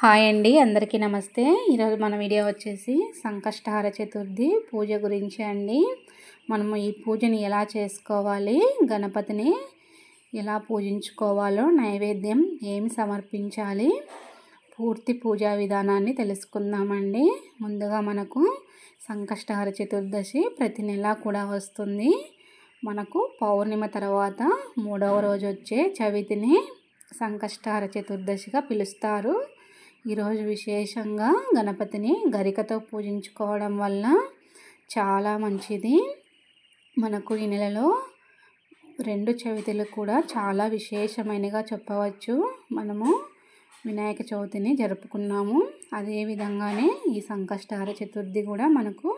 Hi అండి, అందరికీ నమస్తే. ఈరోజు మన వీడియో వచ్చేసి సంకష్టహార చతుర్థి పూజ గురించి అండి. మనము ఈ పూజని ఎలా చేసుకోవాలి, గణపతిని ఎలా పూజించుకోవాలో, నైవేద్యం ఏమి సమర్పించాలి, పూర్తి పూజా విధానాన్ని తెలుసుకుందామండి. ముందుగా మనకు సంకష్టహార చతుర్దశి ప్రతి నెల కూడా వస్తుంది. మనకు పౌర్ణిమ తర్వాత 3వ రోజు వచ్చే చవితిని సంకష్టహార చతుర్దశిగా పిలుస్తారు. ఈరోజు విశేషంగా గణపతిని గరికతో పూజించుకోవడం వల్ల చాలా మంచిది. మనకు ఈ నెలలో 2 చవితులు కూడా చాలా విశేషమైనగా చెప్పవచ్చు. మనము వినాయక చవితిని జరుపుకున్నాము. అదేవిధంగానే ఈ సంకష్టహార చతుర్థి కూడా మనకు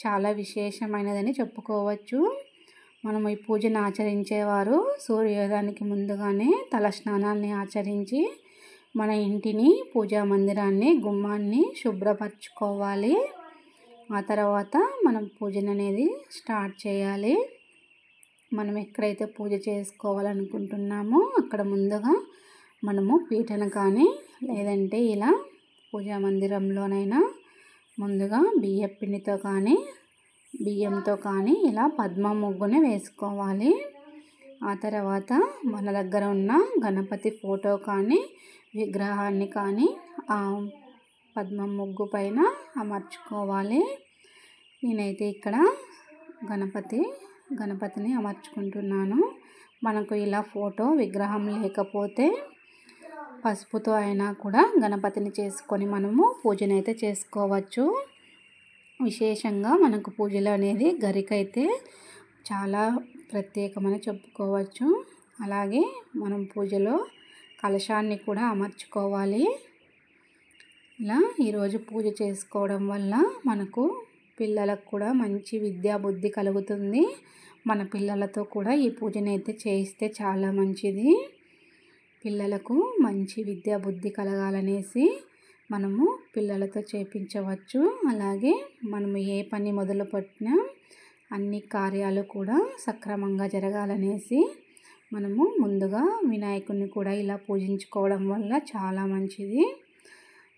చాలా విశేషమైనదని చెప్పుకోవచ్చు. మనము ఈ పూజను ఆచరించేవారు సూర్యోదయానికి ముందుగానే తలస్నానాన్ని ఆచరించి మన ఇంటిని, పూజా మందిరాన్ని, గుమ్మాన్ని శుభ్రపరచుకోవాలి. ఆ తర్వాత మనం పూజను అనేది స్టార్ట్ చేయాలి. మనం ఎక్కడైతే పూజ చేసుకోవాలనుకుంటున్నామో అక్కడ ముందుగా మనము పీటను కానీ లేదంటే ఇలా పూజా మందిరంలోనైనా ముందుగా బియ్యపిండితో కానీ బియ్యంతో కానీ ఇలా పద్మ ముగ్గుని వేసుకోవాలి. ఆ తర్వాత మన దగ్గర ఉన్న గణపతి ఫోటో కానీ విగ్రహాన్ని కానీ ఆ పద్మ ముగ్గు పైన అమర్చుకోవాలి. నేనైతే ఇక్కడ గణపతిని అమర్చుకుంటున్నాను. మనకు ఇలా ఫోటో విగ్రహం లేకపోతే పసుపుతో అయినా కూడా గణపతిని చేసుకొని మనము పూజనైతే చేసుకోవచ్చు. విశేషంగా మనకు పూజలు అనేది గరికైతే చాలా ప్రత్యేకమని చెప్పుకోవచ్చు. అలాగే మనం పూజలో కలశాన్ని కూడా అమర్చుకోవాలి. ఇలా ఈరోజు పూజ చేసుకోవడం వల్ల మనకు పిల్లలకు కూడా మంచి విద్యా బుద్ధి కలుగుతుంది. మన పిల్లలతో కూడా ఈ పూజను అయితే చేయిస్తే చాలా మంచిది. పిల్లలకు మంచి విద్యా బుద్ధి కలగాలనేసి మనము పిల్లలతో చేయించవచ్చు. అలాగే మనము ఏ పని మొదలుపెట్టినా అన్ని కార్యాలు కూడా సక్రమంగా జరగాలనేసి మనము ముందుగా వినాయకుడిని కూడా ఇలా పూజించుకోవడం వల్ల చాలా మంచిది.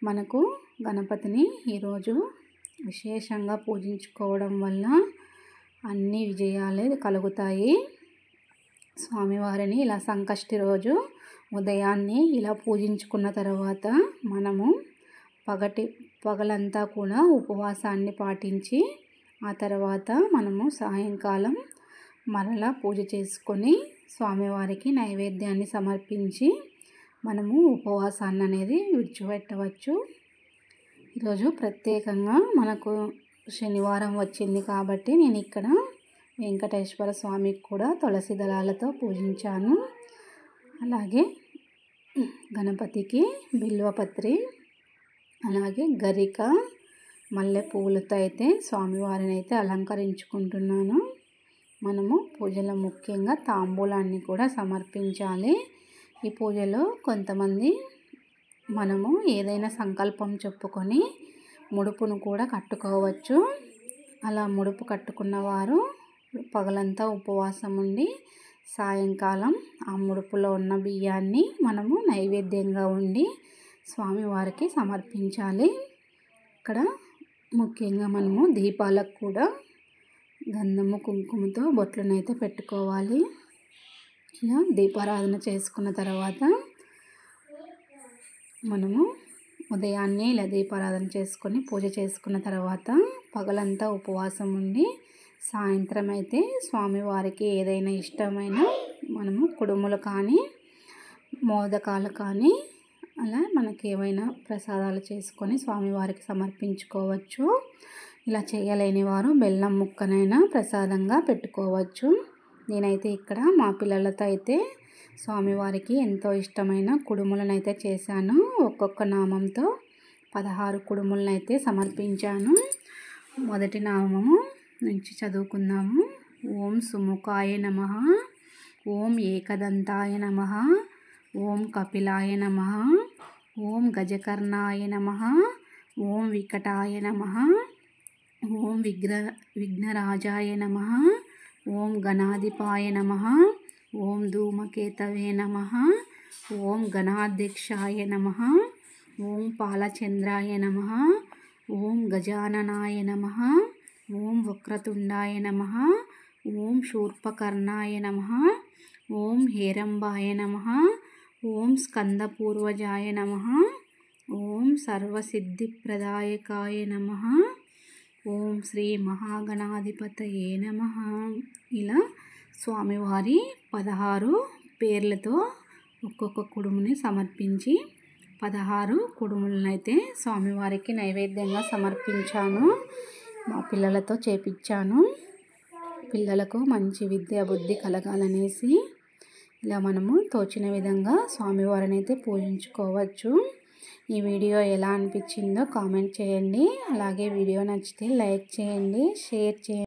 మనకు గణపతిని ఈరోజు విశేషంగా పూజించుకోవడం వల్ల అన్ని విజయాలే కలుగుతాయి. స్వామివారిని ఇలా సంకష్టి రోజు ఉదయాన్నే ఇలా పూజించుకున్న తర్వాత మనము పగలంతా కూడా ఉపవాసాన్ని పాటించి ఆ తర్వాత మనము సాయంకాలం మరలా పూజ చేసుకొని స్వామివారికి నైవేద్యాన్ని సమర్పించి మనము ఉపవాసాన్ని అనేది విడిచిపెట్టవచ్చు. ఈరోజు ప్రత్యేకంగా మనకు శనివారం వచ్చింది కాబట్టి నేను ఇక్కడ వెంకటేశ్వర స్వామికి కూడా తులసి దళాలతో పూజించాను. అలాగే గణపతికి బిల్వపత్రి, అలాగే గరిక, మల్లె పువ్వులతో అయితే స్వామివారిని అయితే అలంకరించుకుంటున్నాను. మనము పూజలో ముఖ్యంగా తాంబూలాన్ని కూడా సమర్పించాలి. ఈ పూజలో కొంతమంది మనము ఏదైనా సంకల్పం చెప్పుకొని ముడుపును కూడా కట్టుకోవచ్చు. అలా ముడుపు కట్టుకున్న వారు పగలంతా ఉపవాసం ఉండి సాయంకాలం ఆ ముడుపులో ఉన్న బియ్యాన్ని మనము నైవేద్యంగా ఉండి స్వామివారికి సమర్పించాలి. ఇక్కడ ముఖ్యంగా మనము దీపాలకు కూడా గంధము కుంకుమతో బొట్లనైతే పెట్టుకోవాలి. ఇలా దీపారాధన చేసుకున్న తర్వాత మనము ఉదయాన్నే ఇలా దీపారాధన చేసుకొని పూజ చేసుకున్న తర్వాత పగలంతా ఉపవాసం ఉండి సాయంత్రం అయితే స్వామివారికి ఏదైనా ఇష్టమైన మనము కుడుములు కానీ మోదకాలు కానీ అలా మనకి ఏవైనా ప్రసాదాలు చేసుకొని స్వామివారికి సమర్పించుకోవచ్చు. ఇలా చేయలేని వారు బెల్లం ముక్కనైనా ప్రసాదంగా పెట్టుకోవచ్చు. నేనైతే ఇక్కడ మా పిల్లలతో అయితే స్వామివారికి ఎంతో ఇష్టమైన కుడుములను అయితే చేశాను. ఒక్కొక్క నామంతో 16 కుడుములను అయితే సమర్పించాను. మొదటి నామము నుంచి చదువుకుందాము. ఓం సుముఖాయ నమః, ఓం ఏకదంతాయ నమః, ఓం కపిలాయ నమః, ఓం గజకర్ణాయ నమః, ఓం వికటాయ నమః, ఓం విఘ్నరాజాయ నమః, ఓం గణాధిపాయ నమః, ఓం ధూమకేతవే నమః, ఓం గణాధ్యక్షాయ నమః, ఓం పాలచంద్రాయ నమః. ఓం గజాననాయ నమః. ఓం వక్రతుండాయ నమః. ఓం శూర్పకర్ణాయ నమః. ఓం హేరంబాయ నమః. ఓం స్కందపూర్వజాయ నమః. ఓం సర్వసిద్ధిప్రదాయకాయ నమః. ఓం శ్రీ మహాగణాధిపతయే నమః. ఇలా స్వామివారి 16 పేర్లతో ఒక్కొక్క కుడుముని సమర్పించి 16 కుడుములనైతే స్వామివారికి నైవేద్యంగా సమర్పించాను. మా పిల్లలతో చేపించాను. పిల్లలకు మంచి విద్య బుద్ధి కలగాలనేసి ఇలా మనము తోచిన విధంగా స్వామివారిని అయితే పూజించుకోవచ్చు. ఈ వీడియో ఎలా అనిపించిందో కామెంట్ చేయండి. అలాగే వీడియో నచ్చితే లైక్ చేయండి, షేర్ చేయండి.